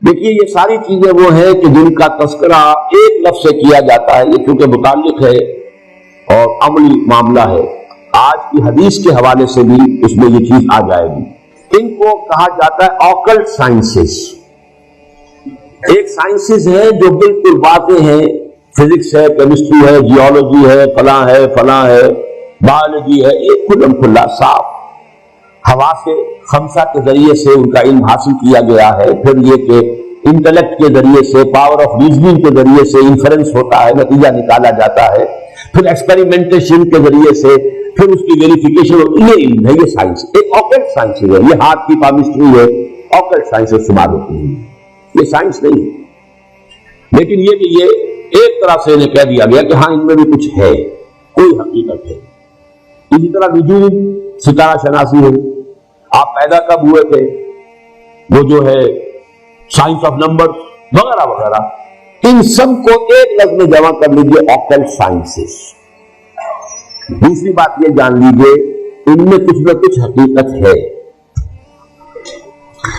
دیکھیے یہ ساری چیزیں وہ ہیں کہ جن کا تذکرہ ایک لفظ سے کیا جاتا ہے، یہ چونکہ متعلق ہے اور عملی معاملہ ہے، آج کی حدیث کے حوالے سے بھی اس میں یہ چیز آ جائے گی۔ ان کو کہا جاتا ہے آکلٹ سائنسز۔ ایک سائنسز ہے جو بالکل واضح ہیں، فزکس ہے، کیمسٹری ہے، جیولوجی ہے، فلاں ہے، بایولوجی ہے، ایک کھلم کھلا صاف حواس خمسہ کے ذریعے سے ان کا علم حاصل کیا گیا ہے۔ پھر یہ کہ انٹلیکٹ کے ذریعے سے، پاور آف ریزننگ کے ذریعے سے انفرنس ہوتا ہے، نتیجہ نکالا جاتا ہے، پھر ایکسپیریمنٹیشن کے ذریعے سے پھر اس کی ویریفیکیشن ہوتی ہے۔ یہ علم ہے، یہ سائنس ایک آکلٹ سائنس ہے، یہ ہاتھ کی پامسٹری ہے، آکلٹ سائنس شمار ہوتی ہے، یہ سائنس نہیں ہے۔ لیکن یہ کہ یہ ایک طرح سے انہیں کہہ دیا گیا کہ ہاں ان میں بھی کچھ ہے، کوئی حقیقت ہے۔ اسی طرح نجوم، ستارہ شناسی ہے، آپ پیدا کب ہوئے تھے، وہ جو ہے سائنس آف نمبر وغیرہ وغیرہ، ان سب کو ایک لفظ میں جمع کر لیجئے آکلٹ سائنسز۔ دوسری بات یہ جان لیجئے ان میں کچھ نہ کچھ حقیقت ہے،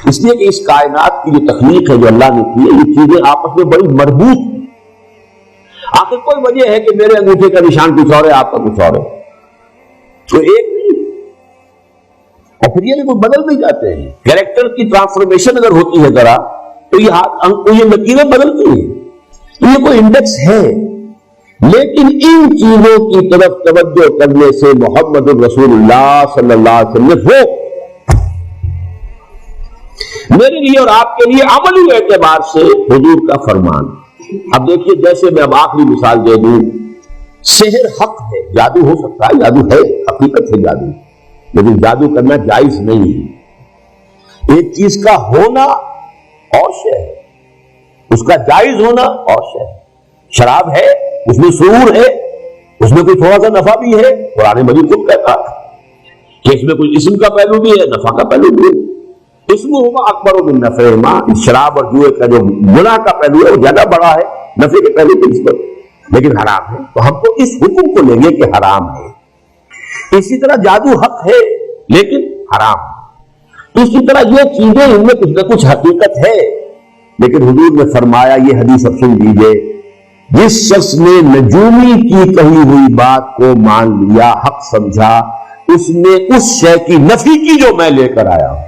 اس لیے کہ اس کائنات کی جو تخلیق ہے جو اللہ نے کی ہے، یہ چیزیں آپس میں بڑی مربوط ہیں۔ آخر کوئی وجہ ہے کہ میرے انگوٹھے کا نشان کچھ اور ہے، آپ کا کچھ اور ہے، تو ایک نہیں، اور پھر یہ بھی بدل بھی جاتے ہیں۔ کیریکٹر کی ٹرانسفارمیشن اگر ہوتی ہے ذرا تو یہ لکیریں بدلتی ہیں، تو یہ کوئی انڈیکس ہے۔ لیکن ان چیزوں کی طرف توجہ کرنے سے محمد الرسول اللہ صلی اللہ علیہ وسلم ہو میرے لیے اور آپ کے لیے عملی اعتبار سے حضور کا فرمان۔ اب دیکھیے، جیسے میں اب آخری مثال دے دوں، سحر حق ہے، جادو ہو سکتا ہے، جادو ہے، حقیقت ہے جادو، لیکن جادو کرنا جائز نہیں ہے۔ ایک چیز کا ہونا اور شے ہے، اس کا جائز ہونا اور شے ہے۔ شراب ہے، اس میں سرور ہے، اس میں کوئی تھوڑا سا نفع بھی ہے، قرآن مجید خود کہتا ہے کہ اس میں کوئی اسم کا پہلو بھی ہے، نفع کا پہلو بھی ہے۔ اسم ہوگا اکبر من نفعہما، شراب اور جوئے کا جو گناہ کا پہلو ہے وہ زیادہ بڑا ہے نفع کے پہلو کی نسبت، لیکن حرام ہے، تو ہم تو اس حکم کو لیں گے کہ حرام ہے۔ اسی طرح جادو حق ہے لیکن حرام ہے۔ اسی طرح یہ چیزیں ان میں کچھ نہ کچھ حقیقت ہے، لیکن حضور نے فرمایا، یہ حدیث اب سن لیجیے، جس شخص نے نجومی کی کہی ہوئی بات کو مان لیا، حق سمجھا، اس نے اس شے کی نفی کی جو میں لے کر آیا ہوں۔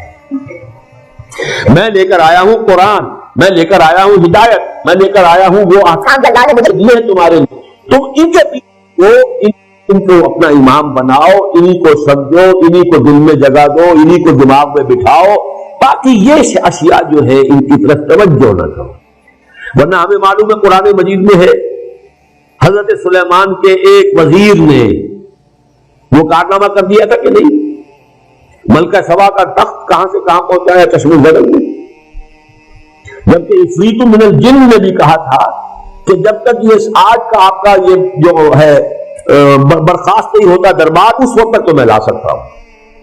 میں لے کر آیا ہوں قرآن، میں لے کر آیا ہوں ہدایت، میں لے کر آیا ہوں وہ آسان اللہ نے مجھے دیے ہیں تمہارے لیے، تم ان کے ان کو اپنا امام بناؤ، انہی کو سمجھو، انہی کو دل میں جگہ دو، انہی کو دماغ میں بٹھاؤ، باقی یہ اشیاء جو ہے ان کی طرف توجہ نہ کرو۔ ورنہ ہمیں معلوم ہے قرآن مجید میں ہے، حضرت سلیمان کے ایک وزیر نے وہ کارنامہ کر دیا تھا کہ نہیں، ملکہ سبا کا تخت کہاں سے کہاں پہنچایا، کشمیر زدن میں، جبکہ عفریت من الجن نے بھی کہا تھا کہ جب تک یہ آج کا آپ کا یہ جو ہے برخاست نہیں ہوتا دربار، اس وقت تک تو میں لا سکتا ہوں،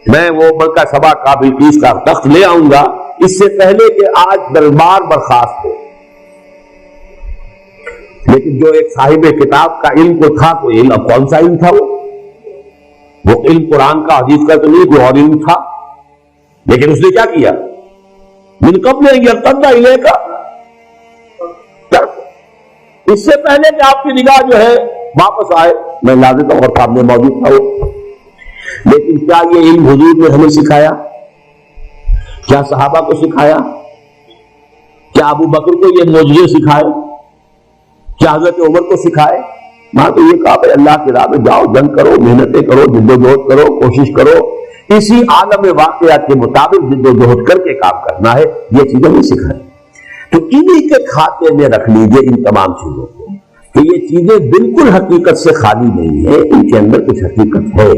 میں وہ ملکہ سبا کا بلقیس کا تخت لے آؤں گا اس سے پہلے کہ آج دربار برخاست ہو۔ لیکن جو ایک صاحب کتاب کا علم کو تھا، کوئی علم، اب کون سا علم تھا وہ علم قرآن کا حدیث کا تو نہیں، کوئی اور علم تھا، لیکن اس نے کیا کیا، من قبل ان یرتد الیک، اس سے پہلے کہ آپ کی نگاہ جو ہے واپس آئے، میں لازم اور سامنے موجود تھا وہ۔ لیکن کیا یہ علم حضور نے ہمیں سکھایا؟ کیا صحابہ کو سکھایا؟ کیا ابو بکر کو یہ معجزے سکھائے؟ کیا حضرت عمر کو سکھائے؟ ماں تو یہ کہا بھائی اللہ کی راہ میں جاؤ، جنگ کرو، محنتیں کرو، جد و جہد کرو، کوشش کرو، اسی عالم واقعات کے مطابق جد و جہد کر کے کام کرنا ہے، یہ چیزیں نہیں سکھائی۔ تو انہی کے کھاتے میں رکھ لیجئے ان تمام چیزوں کو کہ یہ چیزیں بالکل حقیقت سے خالی نہیں ہے، ان کے اندر کچھ حقیقت ہے۔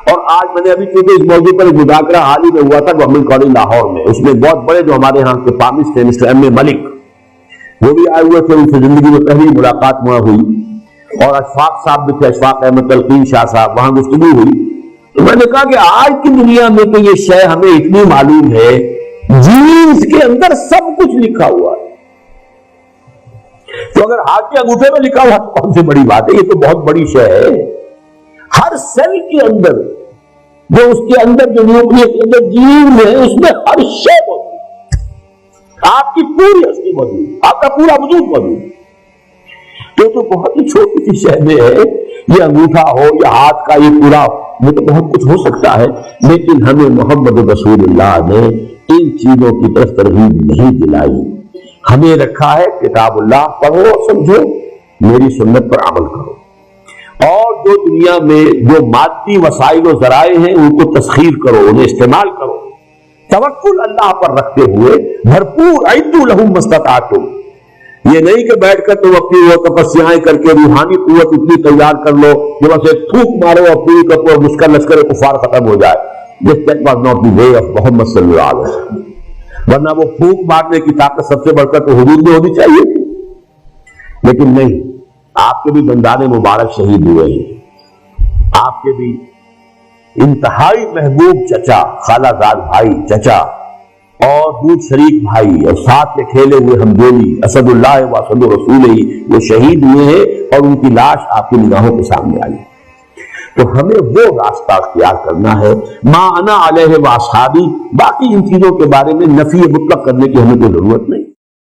اور آج میں نے ابھی چونکہ اس موضوع پر ایک مذاکرہ حال ہی میں ہوا تھا گورنمنٹ کالج لاہور میں، اس میں بہت بڑے جو ہمارے ہاں کے پامس تھے مسٹر ایم اے ملک، وہ بھی آئے ہوئے تھے، ان سے زندگی میں پہلی ملاقات وہاں ہوئی، اور اشفاق صاحب بھی تھے، اشفاق احمد تلقین شاہ صاحب، وہاں گفتگو ہوئی، تو میں نے کہا کہ آج کی دنیا میں تو یہ شے ہمیں اتنی معلوم ہے، جینز کے اندر سب کچھ لکھا ہوا ہے، تو اگر ہاتھ کے انگوٹھے میں لکھا ہوا تو کون سی بڑی بات ہے، یہ تو بہت بڑی شے ہے۔ ہر سیل کے اندر جو اس کے اندر جو نیوکلیس کے اندر جینز ہے، اس میں ہر شے ہوتی ہے، آپ کی پوری ہستی موجود، آپ کا پورا وجود موجود. تو بہت ہی چھوٹی سی شے میں ہے، یہ انگوٹھا ہو یا ہاتھ کا یہ پورا، یہ تو بہت کچھ ہو سکتا ہے، لیکن ہمیں محمد رسول اللہ نے ان چیزوں کی طرف ترغیب نہیں دلائی. ہمیں رکھا ہے کتاب اللہ پڑھو اور سمجھو، میری سنت پر عمل کرو، اور جو دنیا میں جو مادی وسائل و ذرائع ہیں ان کو تسخیر کرو، انہیں استعمال کرو، توکل اللہ پر رکھتے ہوئے بھرپور. اعدوا لہم ما استطعتم، یہ نہیں کہ بیٹھ کر تم اپنی وہ تپسیاں کر کے روحانی قوت اتنی تیار کر لو کہ بس ایک تھوک مارو اور پوری کا پورا مشکل لشکر کفار ختم ہو جائے. That was not the way of محمد صلی اللہ علیہ وسلم. ورنہ وہ پھونک مارنے کی طاقت سب سے بڑھ کر تو حضور میں ہونی چاہیے تھی، لیکن نہیں. آپ کے بھی دندان مبارک شہید ہوئے ہیں، آپ کے بھی انتہائی محبوب چچا، خالہ زاد بھائی چچا اور دودھ شریک بھائی اور ساتھ میں کھیلے ہوئے ہمجولی اسد اللہ و اسد رسول ہی وہ شہید ہوئے ہیں، اور ان کی لاش آپ کی نگاہوں کے سامنے آئی. تو ہمیں وہ راستہ اختیار کرنا ہے ما انا علیہ و اصحابی. باقی ان چیزوں کے بارے میں نفی مطلق کرنے کی ہمیں کوئی ضرورت نہیں.